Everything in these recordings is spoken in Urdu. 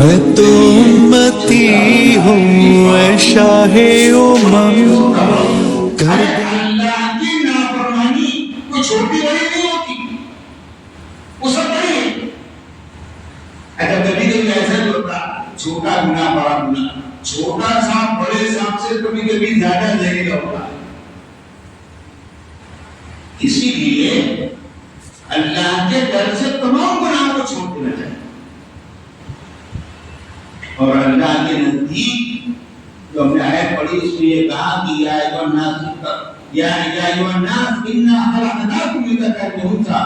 میں تو امتی ہوں اے شاہ امم، کر اللہ کی نافرمانی کوئی چھوٹی بڑی نہیں ہوتی، وہ سب بڑی ہے۔ اچھا کبھی کبھی ایسا بھی ہوتا چھوٹا گناہ بڑا گناہ، چھوٹا سانپ بڑے سانپ سے کبھی کبھی زیادہ زہریلا ہوتا ہے۔ اسی لیے اللہ کے ڈر سے تمام گناہ کو چھوڑ دینا چاہیے، اور اللہ کے نزدیک جو ہم نے آیت پڑھی اس میں یہ کہا کہ یا ایھا الناس انا خلقناکم من ذکر و انثی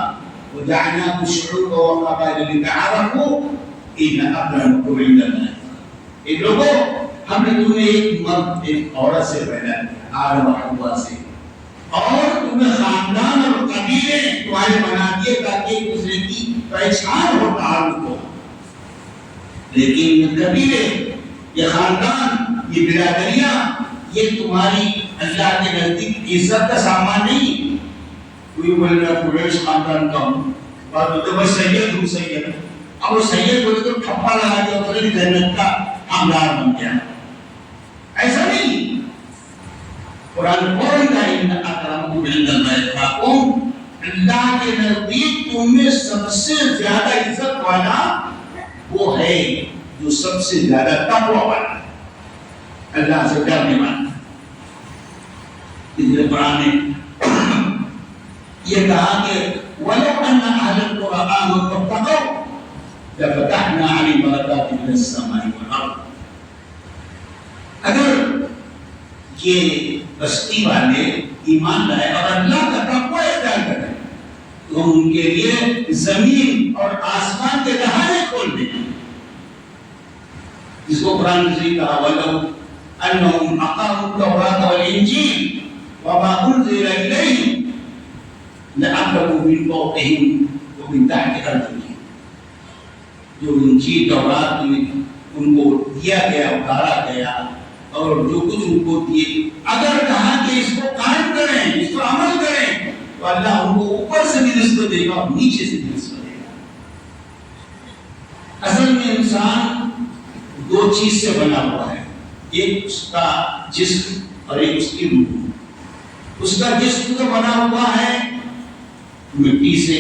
وجعلناکم شعوبا وقبائل لتعارفوا ان اکرمکم عند اللہ۔ اے لوگوں، ہم نے تمہیں ایک مرد ایک عورت سے پیدا کیا، آدم و حوا سے، اور تمہیں خاندان اور قبیلے تمہارے بنا دیے تاکہ ایک دوسرے کی پہچان ہو، تعارف ہو۔ لیکن قبیلے، یہ خاندان، یہ برادریاں، یہ تمہاری اللہ کے نزدیک عزت کا سامان نہیں۔ کوئی بولے گا قریش خاندان کا ہوں، اور تو بس سید ہوں، سید، اب وہ سید بولے تو ٹھپا لگا دیا اور جنت کا حقدار بن گیا۔ ایسا نہیں، قرآن فوراً کا ان اکرمکم عند اللہ اتقاکم، اللہ کے نزدیک تم میں سب سے زیادہ عزت والا وہ ہے جو سب سے زیادہ تقوی والا ہے، اللہ سے ڈرنے والا۔ اس لیے قرآن نے یہ کہا کہ وَلَوْ أَنَّ أَهْلَ الْقُرَىٰ آمَنُوا وَاتَّقَوْا لَفَتَحْنَا عَلَيْهِمْ بَرَكَاتٍ مِنَ السَّمَاءِ وَالْأَرْضِ۔ اگر یہ بستی والے ایمان لائے اور اللہ کا تقوی اختیار کریں تو ہم ان کے لیے زمین اور آسمان کے دہانے کھول دیں۔ جس کو قرآن نے کہا وَلَوْ أَنَّهُمْ أَقَامُوا التَّوْرَاةَ وَالْإِنجِيلَ وَمَا أُنزِلَ إِلَيْهِمْ لَأَكَلُوا مِن فَوْقِهِمْ وَمِن تَحْتِ أَرْجُلِهِمْ۔ جو انجیل تورات میں ان کو دیا گیا، اتارا گیا، اور جو کچھ ان کو دیے، اگر کہا کہ اس کو قائم کریں، اس کو عمل کریں، تو اللہ ان کو اوپر سے بھی رزق دے گا اور نیچے سے بھی رزق دے گا۔ اصل میں انسان دو چیز سے بنا ہوا ہے، ایک اس کا جسم اور ایک اس کی روح۔ اس کا جسم تو بنا ہوا ہے مٹی سے،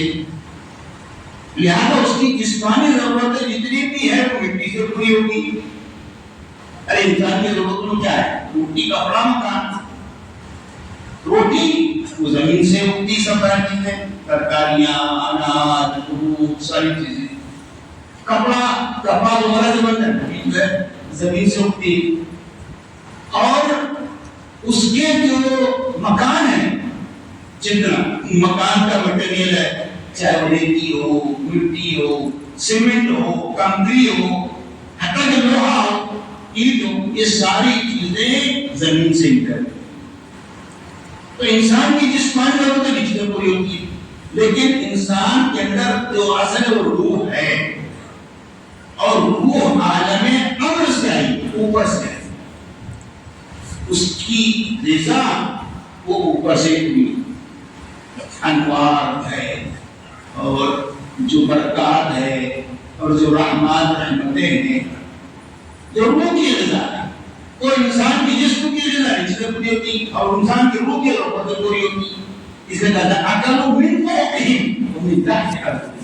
لہذا اس کی جسمانی ضرورتیں جتنی بھی ہے وہ مٹی سے پوری ہوگی۔ ارے انسان کی ضرورت میں کیا ہے؟ روٹی، کپڑا، مکان۔ روٹی وہ زمین سے اگتی سب چیزیں، ترکاریاں، اناج، فروٹ، ساری چیزیں۔ کپڑا، کپڑا وغیرہ جو بنتا ہے جو ہے زمین سے اگتی، اور اس کے جو مکان ہے، جتنا مکان کا مٹیریل ہے، چاہے وہ ریتی ہو، مٹی ہو، سیمنٹ ہو، کنکریٹ ہو، حتیٰ کہ لوہا ہو، اینٹ ہو، یہ ساری چیزیں زمین سے نکلتی۔ تو انسان کی جسمانی ضرورتیں نیچے سے پوری ہوتی ہے، لیکن انسان کے اندر جو اصل وہ روح ہے، اور روح عالم امر سے آئی، اوپر سے آئی، اس کی غذا وہ اوپر سے ہوئی، انوار ہے اور جو برکات ہے اور جو رحمات رحمتیں ہیں، جو روح کی غذا ہے۔ تو انسان کی جسم کی غذا نیچے سے پوری ہوتی اور انسان کی روح کی ضرورتیں پوری ہوتی۔ اس نے کہا اکلوا من فوقہم ومن تحت ارجلہم۔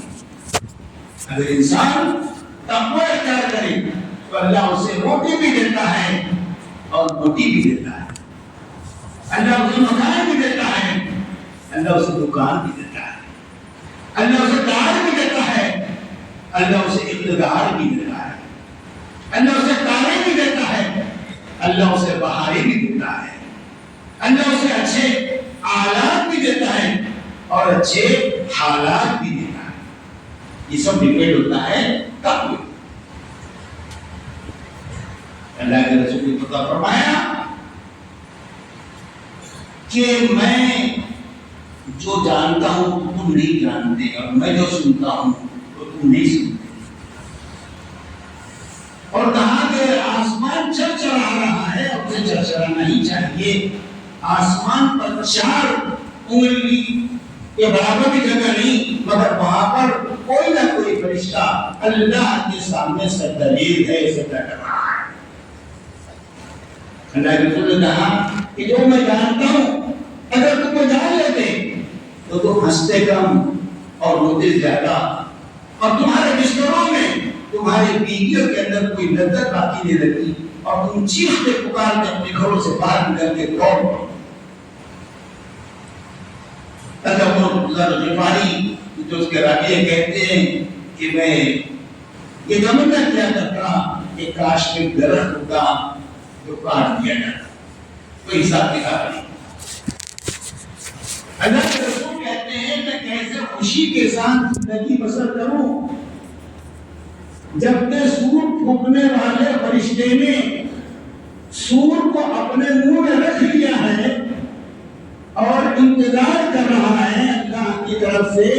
اگر انسان تقوی اختیار کرے تو اللہ اسے روٹی بھی دیتا ہے اور بوٹی بھی دیتا ہے، اللہ اسے مکان بھی دیتا ہے، اللہ اسے دکان بھی دیتا ہے، اللہ اسے دار بھی دیتا ہے، اللہ اسے اقتدار بھی دیتا ہے، اللہ اسے تارے بھی دیتا ہے، اللہ اسے بہاریں بھی دیتا ہے، اللہ اسے اچھے آلات بھی دیتا ہے اور اچھے حالات بھی دیتا ہے۔ یہ سب ڈیپینڈ ہوتا ہے تقوی۔ اللہ کے رسول نے پتہ فرمایا کہ میں جو جانتا ہوں تو تم نہیں جانتے، اور میں جو سنتا ہوں تو تم نہیں سنتے۔ اور کہا کہ آسمان چرچرا رہا ہے، اور اسے چرچرانا ہی چاہیے۔ آسمان پر 4 انگلی کے برابر بھی جگہ نہیں، مگر وہاں پر کوئی نہ کوئی فرشتہ اللہ کے سامنے سجدہ ہے، سجدہ کر رہا ہے۔ اللہ کے رسول نے کہا کہ جو میں جانتا ہوں اگر تم کو جان لیتے تو تم ہنستے کم اور روتے زیادہ، اور تمہارے بستروں میں تمہاری بیویوں کے اندر کوئی لذت باقی نہیں رہتی، اور تم چیختے پکارتے اپنے گھروں سے باہر نکل کے دوڑ پڑو۔ ابو ذر غفاری جو اس کے رابعے کہتے ہیں کہ میں یہ تمنا کیا کرتا کہ کاش میں درخت ہوتا جو کاٹ دیا جاتا، کوئی حساب کتاب نہیں۔ اللہ کے رسول کہتے ہیں میں کیسے خوشی کے ساتھ زندگی بسر کروں جب کہ سور پھونکنے والے فرشتے نے سور کو اپنے منہ میں رکھ لیا ہے اور انتظار کر رہا ہے اللہ کی طرف سے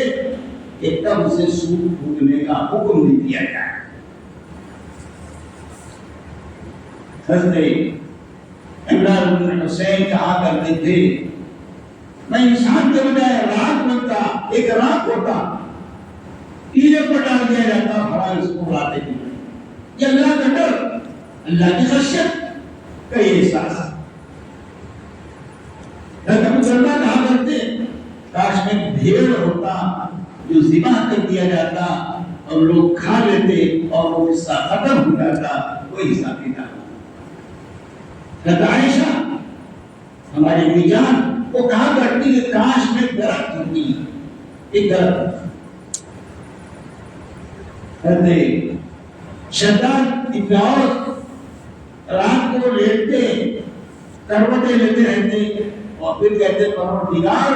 کہ کب سے سور پھونکنے کا حکم نہیں دیا جائے۔ حضرت عمران بن حسین کہا کرتے تھے میں انسان کے بجائے راک بنتا، ایک راک ہوتا، تیرے پر ڈال دیا جاتا، ہمارے اس کو اڑاتے تھے۔ یہ اللہ کا ڈر، اللہ کی خشیت کا یہ احساس۔ ابو ذر کہا کرتے کاش میں بھیڑ ہوتا جو ذبح کر دیا جاتا اور لوگ کھا لیتے اور وہ حصہ ختم ہو جاتا، کوئی حساب کتاب۔ حضرت عائشہ ہماری امی جان وہ کہا کرتی کہ کاش میں درخت ہوتی، ایک درخت۔ حضرت شداد ابن عوف رات کو لیٹتے کروٹیں لیتے رہتے اور پھر کہتے پروردگار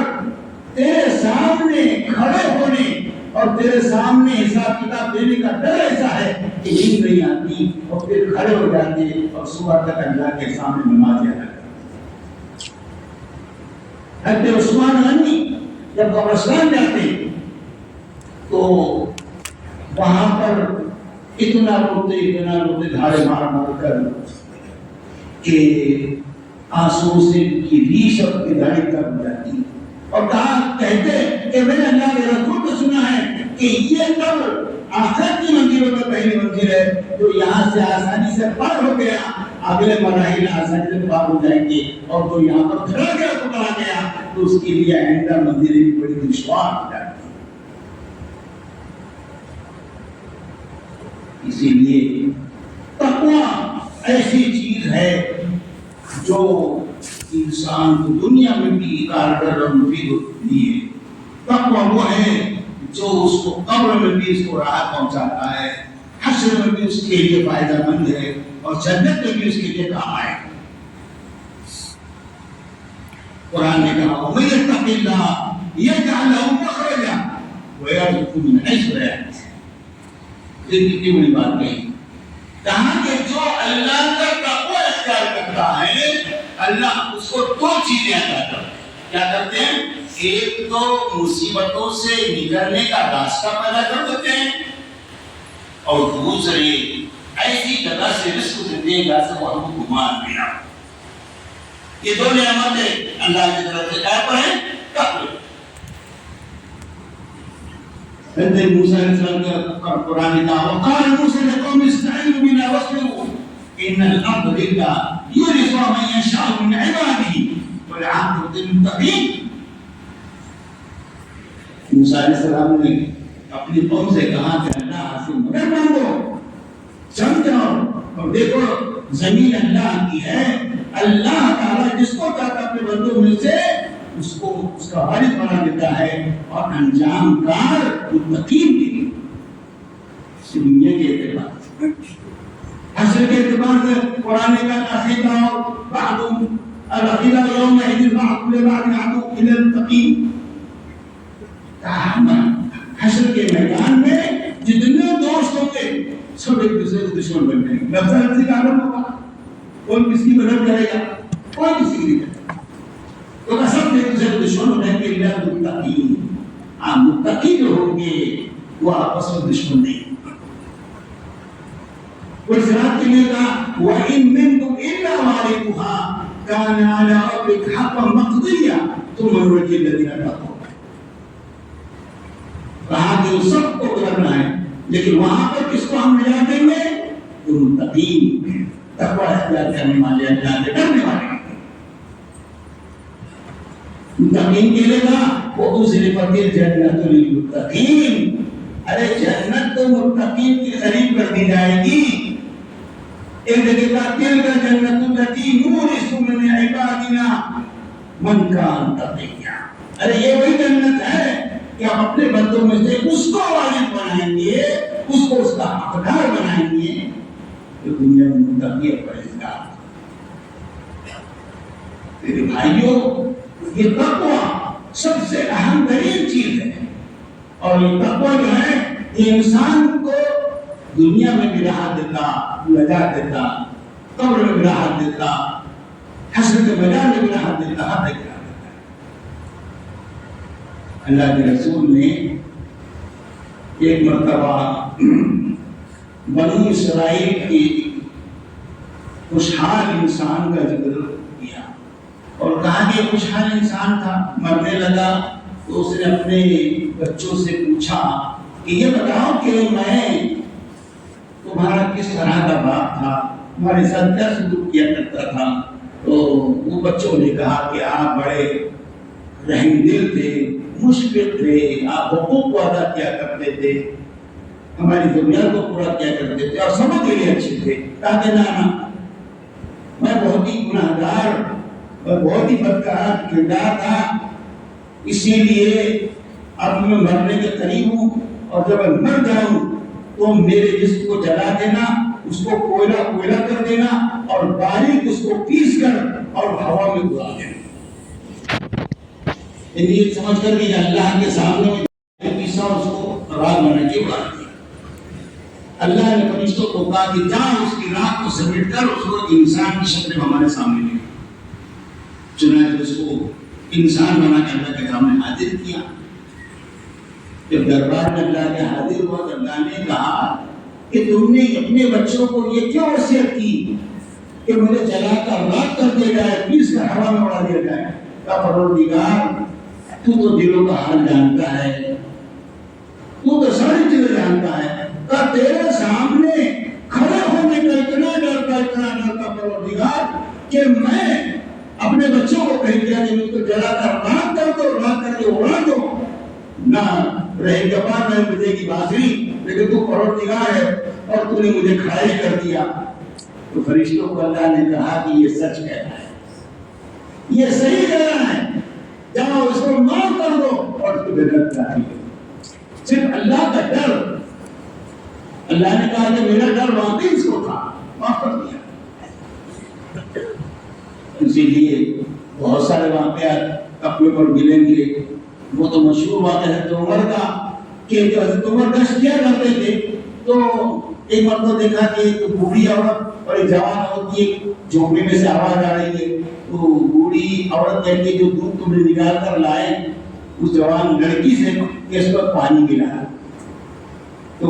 تیرے سامنے کھڑے ہونے اور تیرے سامنے حساب کتاب دینے کا ڈر ایسا ہے کہ نیند نہیں آتی، اور پھر کھڑے ہو جاتے اور صبح تک اللہ کے سامنے نماز ادا کرتے۔ حضرت عثمان غنی جب قبرستان جاتے تو وہاں پر اتنا روتے دھاڑے مار مار کر کہ آنسو سے کی ریش اور کی داڑھی تک ہو جاتی، اور کہتے کہ میں نے اللہ کے رسول کو سنا ہے کہ یہ قبر آخرت کی منزلوں میں پہلی منزل ہے، جو یہاں سے آسانی سے پار ہو گیا اگلے مراحل آسانی سے پار ہو جائیں گے، اور جو یہاں پر کھڑا گیا پکڑا گیا تو اس کے لیے آئندہ منزلیں بھی بڑی دشوار ہو جاتی۔ اسی لیے تقویٰ ایسی چیز ہے جو انسان کو دنیا میں بھی کارگر اور مفید ہوتی ہے۔ تقویٰ وہ ہے جو اس کو قبر میں بھی اس کو راحت پہنچاتا ہے، حشر میں بھی اس کے لیے فائدہ مند ہے، اور جنت میں بھی اس کے لیے کام آئے۔ قرآن نے کہا وَمَن يَتَّقِ اللَّهَ يَجْعَل لَّهُ مَخْرَجًا وَيَرْزُقْهُ مِنْ حَيْثُ لَا يَحْتَسِبُ۔ یہ کتنی بڑی بات کہی، کہا کہ جو اللہ کا تقویٰ اختیار کرتا ہے اللہ اس کو دو چیزیں عطا کرتا ہے۔ کیا کرتے ہیں؟ ایک تو مصیبتوں سے نکلنے کا راستہ پیدا کر دیتے ہیں، اور دوسرے ایسی جگہ سے رزق دیتے ہیں جہاں سے وہ ہم کو گمان بھی نہ ہو۔ یہ دو نعمتیں اللہ کی طرف سے کیا پر ہیں؟ تقویٰ۔ حضرت موسیٰ علیہ السلام کا قرآن نے کہا وقال موسیٰ لقوم استعینوا باللہ واصبروا ان الارض للہ یورثها من یشاء من عباده والعاقبۃ للمتقین۔ موسیٰ علیہ السلام نے اپنی قوم سے کہا کہ اللہ سے مدد مانگو، جم جاؤ، اور دیکھو زمین اللہ کی ہے، اللہ تعالیٰ جس کو چاہتا اپنے بندوں میں سے اس کو اس کا وارث بنا دیتا ہے، اور انجام کار متقین کے لیے دنیا کے اعتبار سے، حشر کے اعتبار سے قرآن نے کہا خطاب بعض العقیدہ یومئذ بعض لبعض عدو الا المتقین۔ حشر کے میدان میں جتنے دوست ہوں گے سب ایک دوسرے کے دشمن بن جائیں گے، لفظ لفظی کا عالم ہوگا، کوئی کس کی مدد کرے گا، کوئی کسی کی نہیں کرے گا، تو سب ایک دوسرے کے دشمن ہو جائیں گے۔ اللہ متقین، متقی جو ہوں گے وہ آپس میں دشمن نہیں۔ کوئی صراط کے لیے کہا وَإِن مِّنكُمْ إِلَّا وَارِدُهَا كَانَ عَلَىٰ رَبِّكَ حَقًّا مَقْضِيًّا ثُمَّ نُنَجِّي الَّذِينَ اتَّقَوْا۔ کہا کہ وہ سب کو گزرنا ہے، لیکن وہاں پر کس کو ہم نجات دیں گے؟ جو متقین تقوی اختیار کرنے والے، اللہ سے ڈرنے والے متقین کے لیے نا وہ دوسری پتیل جنت للمتقین، ارے جنت تو متقین کی قریب کر دی جائے گی۔ ایک جگہ کا تل کا جنت التی نورث من عبادنا من کان تقیا، ارے یہ وہی جنت ہے کہ ہم اپنے بندوں میں سے اس کو وارث بنائیں گے، اس کو اس کا حقدار بنائیں گے جو دنیا میں متقی اور پرہیزگار۔ میرے بھائیوں، یہ تقوی سب سے اہم ترین چیز ہے، اور یہ تقوی جو ہے یہ انسان کو دنیا میں بھی راحت دیتا، نجات دیتا، قبر میں بھی راحت دیتا، حشر کے میدان میں بھی راحت دیتا، ہر جگہ راحت دیتا ہے۔ اللہ کے رسول نے ایک مرتبہ بنی اسرائیل کی خوشحال انسان کا ذکر کیا اور کہا کہ خوشحال انسان تھا، مرنے لگا تو اس نے اپنے بچوں سے پوچھا کہ یہ بتاؤ کہ میں تمہارا کس طرح کا باپ تھا، تمہارے ساتھ کیا سلوک کیا کرتا تھا؟ تو وہ بچوں نے کہا کہ آپ بڑے رحم دل تھے، مشفق تھے، آپ حقوق کو ادا کیا کرتے تھے، ہماری ضروریات کو پورا کیا کرتے تھے اور سب کے لیے اچھے تھے۔ کہا کہ نانا میں بہت ہی گناہ گار اور بہت ہی بدکار کردار تھا، اسی لیے اب میں مرنے کے قریب ہوں، اور جب میں مر جاؤں تو میرے جسم کو جلا دینا، اس کو کوئلہ کوئلہ کر دینا اور باریک اس کو پیس کر اور ہوا میں اڑا دینا۔ یہ سمجھ کر کہ اللہ کے سامنے میں پیسا اس کو راگ بنا کے اڑا دیا۔ اللہ نے فرشتوں کو کہا کہ جاؤ اس کی راگ کو سمیٹ کر اس کو انسان کی شکل میں ہمارے سامنے لے، چنانچہ اس کو انسان بنا کے اللہ کے سامنے حاضر کیا۔ جب دربار میں اللہ کے حاضر ہوا تو اللہ نے کہا کہ تم نے اپنے بچوں کو یہ کیوں وصیت کی کہ مجھے جلا کر راکھ کر دیا جائے، پیس کر ہوا میں اڑا دیا جائے؟ کہا پروردگار تو دلوں کا حال جانتا ہے، تو ساری چیزیں جانتا ہے، کہا تیرے سامنے کھڑے ہونے کا اتنا ڈرتا پروردگار کہ میں اپنے بچوں کو کہہ دیا کہ مجھ کو جلا کر راکھ کر دو، راکھ کر کے اڑا دو، نہ رہے جبان میں مجھے کی بازری، لیکن تو پروردگار ہے اور تو نے مجھے کھڑا کر دیا۔ تو فرشتوں کو اللہ نے کہا کہ یہ سچ کہہ رہا ہے، یہ صحیح کہہ رہا ہے، جاؤ اس کو معاف کر دو اور اس کو جنت داخل کرو۔ صرف اللہ کا ڈر، اللہ نے کہا کہ میرا ڈر واقعی اس کو تھا، معاف کر دیا۔ اسی لیے بہت سارے واقعات اپنے پر ملیں گے۔ وہ تو مشہور واقعہ ہے عمر کا کہ جو حضرت عمر گشت کیا کرتے تھے تو ایک مرتبہ دیکھا کہ ایک بوڑھی عورت اور ایک جوان عورت کی جھونپڑی میں سے آواز آ رہی ہے، تو بوڑھی عورت کہتی ہے جو دودھ تم نے نکال کر لائے اس جوان لڑکی سے کہ اس پر پانی ملا۔ تو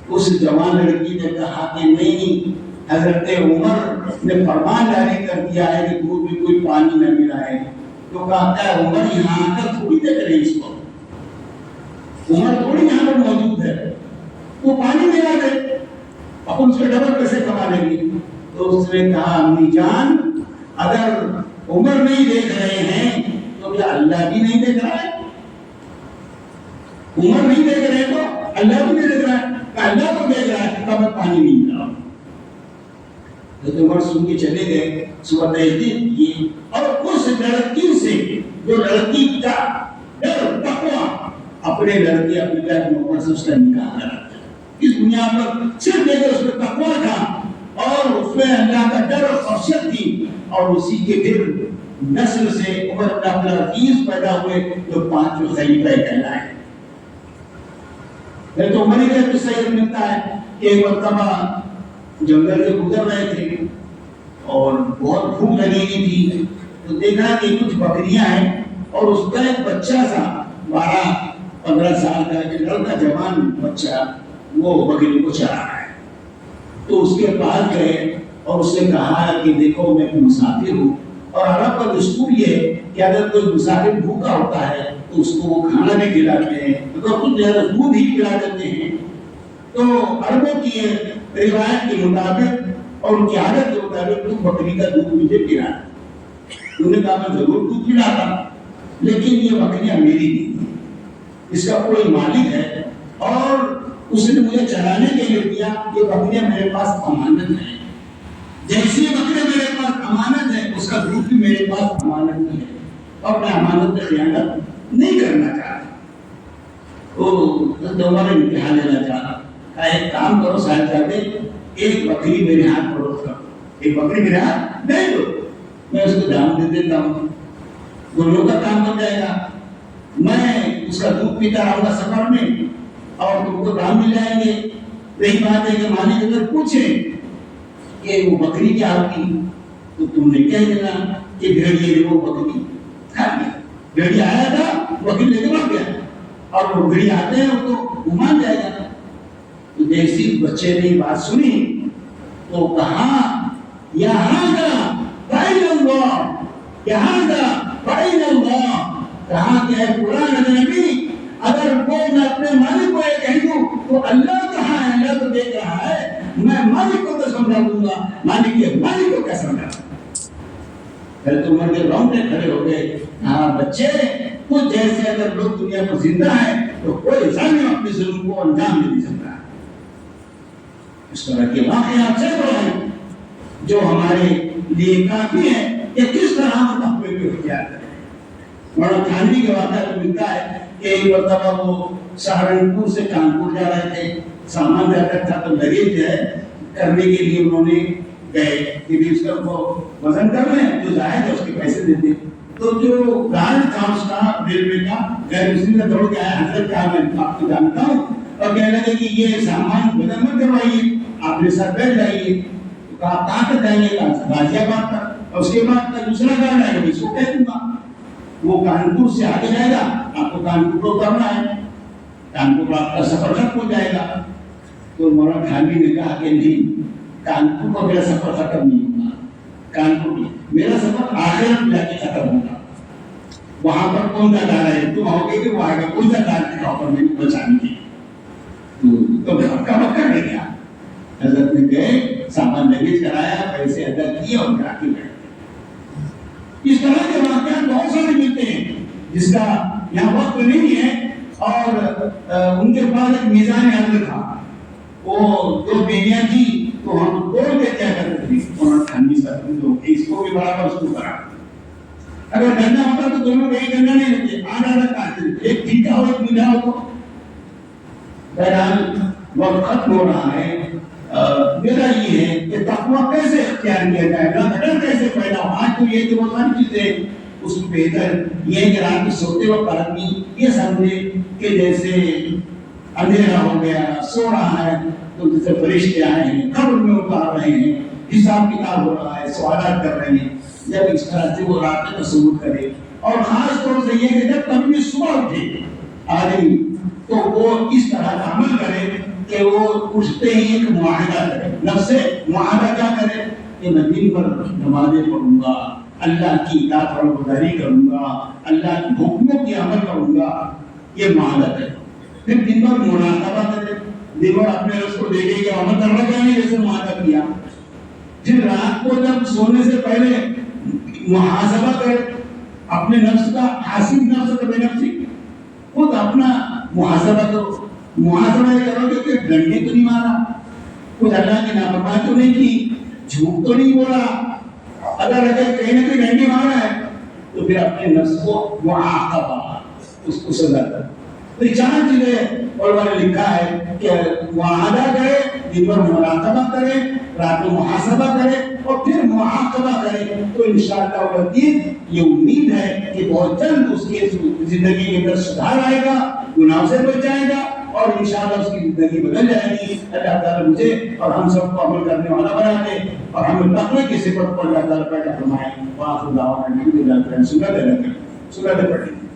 اس جوان لڑکی نے کہا کہ نہیں، حضرت عمر نے فرمان جاری کر دیا ہے کہ دودھ میں کوئی پانی نہ ملائے۔ تو کہتا ہے عمر یہاں آ کر تھوڑی دے کریں اس کو، عمر تھوڑی یہاں پر موجود ہے، وہ پانی ملا دے، اپن اس کے ڈبل پیسے کما لیں گے۔ تو اس نے کہا امی جان اگر عمر نہیں دیکھ رہے ہیں تو کیا اللہ بھی نہیں دیکھ رہا ہے؟ عمر نہیں دیکھ رہے تو اللہ بھی نہیں دیکھ رہا ہے، کہ اللہ تو دیکھ رہا ہے، تب میں پانی نہیں ملا۔ تو عمر سن کے چلے گئے صبح تحریر کی، اور اس لڑکی سے جو لڑکی کا ڈر تقوی اپنے لڑکے عبداللہ بن عمر سے اس کا نکاح کرا۔ اس دنیا پر صرف ایک اس میں تقوی تھا اور اس میں اللہ کا ڈر اور خشیت تھی، اور اسی کے پھر نسل سے عمر بن عبدالعزیز پیدا ہوئے جو پانچ خلیفہ کہلائے۔ تو عمر ہی کا قصہ ملتا ہے کہ ایک مرتبہ جنگل سے گزر رہے تھے اور بہت بھوک لگی ہوئی تھی، تو دیکھا کہ کچھ بکریاں ہیں اور اس کا ایک بچہ سا 12-15 سال کا ایک لڑکا جوان بچہ وہ بکری کو چرا رہا ہے۔ تو اس کے پاس گئے اور اس نے کہا کہ دیکھو میں مسافر ہوں، اور عرب کا دستور یہ ہے کہ اگر کوئی مسافر بھوکا ہوتا ہے تو اس کو وہ کھانا بھی کھلاتے ہیں، تو کچھ دودھ ہی پلا دیتے ہیں۔ تو عربوں کی روایت کے مطابق اور ان کی عادت کے مطابق تو بکری کا دودھ مجھے پلانا. انہوں نے کہا میں ضرور دودھ پلاتا لیکن یہ بکریاں میری نہیں، اس کا کوئی مالک ہے اور اس نے مجھے چلانے کے لیے دیا. یہ بکریاں میرے پاس امانت ہے، جیسی بکریاں میرے پاس امانت ہے اس کا دودھ بھی میرے پاس امانت ہے اور میں امانت پر خیانت نہیں کرنا چاہتا. وہ دوبارہ امتحان لینا چاہتا. ایک کام کرو صاحبزادے، ایک بکری میرے ہاتھ فروخت کرو، ایک بکری میرے ہاتھ دے دو، میں اس کو دام دے دیتا ہوں، دونوں کا کام بن جائے گا. میں اس کا دودھ پیتا رہوں گا سفر میں اور تم کو دام مل جائیں گے. یہی بات ہے کہ مالک اگر پوچھے کہ وہ بکری کیا ہوتی تو تم نے کہہ دینا کہ بھیڑیے نے وہ بکری کھا لیا. بھیڑیا آیا تھا بکری لے کے بھاگ گیا اور وہ بھیڑیا آتے ہیں وہ تو مان جائے گا. تو جیسی بچے نے بات سنی تو کہا یہاں کا بین اللہ، یہاں کا بین اللہ. کہا کہ اے قرآن نبی اگر میں اپنے مالک کو یہ کہہ دوں تو اللہ کہاں ہے؟ اللہ تو دیکھ رہا ہے. میں مالک کو تو سمجھا دوں گا، مالک کے مالک کو کیا سمجھا. پھر تو مرد رونگٹے کھڑے ہو گئے. ہاں بچے تو جیسے اگر لوگ دنیا پر زندہ ہیں تو کوئی ظالم اپنے ظلم کو انجام نہیں سکتا. اس طرح کے واقعات سینکڑوں ہیں جو ہمارے لیے کافی ہے کہ کس طرح ہم تقوی کو اختیار کریں. مولانا تھانوی کے واقعہ میں ملتا ہے کہ ایک مرتبہ وہ سہارنپور سے کانپور جا رہے تھے، سامان زیادہ تھا تو لگیج جو ہے کرنے کے لیے انہوں نے گئے کہ بھی اس کا وزن کر لیں، جو زائد ہے اس کے پیسے دے دیں. تو جو گارڈ تھا اس کا ریلوے کا غیر مسلم کا دوڑ کے آیا، حضرت کہا میں آپ کو جانتا ہوں، اور کہنے لگے کہ یہ سامان وزن مت کروائیے، آپ نے ساتھ بیٹھ جائیے. تو کہا کہاں تک جائیں گے؟ غازی آباد تک. اور اس کے بعد کا دوسرا گارڈ آئے گا اس کو کہہ دوں گا، وہ کانپور سے آگے جائے گا، آپ کو کانپور کو کرنا ہے، کانپور آپ کا سفر ختم ہو جائے گا. تو مولانا تھانوی نے کہا کہ نہیں، کانپور کا میرا سفر ختم نہیں ہوگا، کانپور میرا سفر آخرت میں جا کے ختم ہوگا. وہاں پر کون سا ڈالا ہے تم آؤ گے کہ وہ آئے گا، کون سا ڈال کے پر میں بچانے کے تو پکا پکا نہیں گیا. حضرت نے گئے، سامان لگیج کرایا، پیسے ادا کیے اور جا کے بیٹھ. اس طرح کے واقعات بہت سارے ملتے ہیں جس کا یہاں وقت نہیں ہے. اور ان کے پاس ایک میزان عدل تھا، وہ دو بیویاں تھی تو ہم توڑ کے کیا کرتے تھے، اور ٹھنڈی سردی اس کو بھی برابر اس کو کرا. اگر گندا ہوتا تو دونوں کہیں گندا نہیں ہوتے، آدھا کاٹتے، ایک ٹھیکا ہو ایک میٹھا ہو. تو بہرحال وقت ختم ہو رہا ہے. میرا یہ ہے کہ تقویٰ کیسے اختیار کیا جائے گا، ڈر کیسے پیدا ہو. آج تو یہ کہ بہت ساری چیزیں اس میں بہتر یہ ہے کہ رات میں سوتے وقت آدمی یہ سمجھے کہ جیسے اندھیرا ہو گیا، سو رہا ہے تو جیسے فرشتے آئے ہیں، قبر میں اتار رہے ہیں، حساب کتاب ہو رہا ہے، سوالات کر رہے ہیں. جب اس طرح سے وہ رات میں تصور کرے، اور خاص طور سے یہ کہ جب کبھی صبح اٹھے آدمی تو وہ اس طرح کا عمل کرے کہ وہ اٹھتے ہی ایک معاہدہ کرے، نفس سے معاہدہ کیا کرے کہ میں دن بھر نمازیں پڑھوں گا، اللہ کی اطاعت فرمانبرداری کروں گا، اللہ کے حکموں کی عمل کروں گا. یہ معاہدہ کرے. پھر دن بھر مراقبہ کرے، دن بھر اپنے رس کو دیکھے کہ عمل کر رہا ہے جیسے معاہدہ کیا. پھر رات کو جب سونے سے پہلے محاسبہ کرے اپنے نفس کا، حاسب نفس کا بے نفسی، خود اپنا محاسبہ کرو. محاسبہ یہ کرو کہ ڈنڈے تو نہیں مارا، کچھ اللہ کی نافرمانی تو نہیں کی، جھوٹ تو نہیں بولا. اگر کہیں نہ کہیں ڈنڈے مارا ہے تو پھر اپنے نفس کو معاقبہ، اس کو سزا کر. تو یہ چار چیزیں علماء نے لکھا ہے کہ معاہدہ کرے، دن بھر مراقبہ کرے، رات میں محاسبہ کرے اور پھر معاقبہ کرے. تو انشاءاللہ العزیز یہ امید ہے کہ بہت جلد اس کی زندگی کے اندر سدھار آئے گا، گناہوں سے بچ جائے گا اور انشاءاللہ اس کی زندگی بدل جائے گی. اللہ تعالیٰ مجھے اور ہم سب کو عمل کرنے والا بنا دے اور ہمیں تقوی کی صفت پر اللہ تعالیٰ پیدا فرمائے. وآخر دعوانا الحمدللہ. سنت پڑھیں.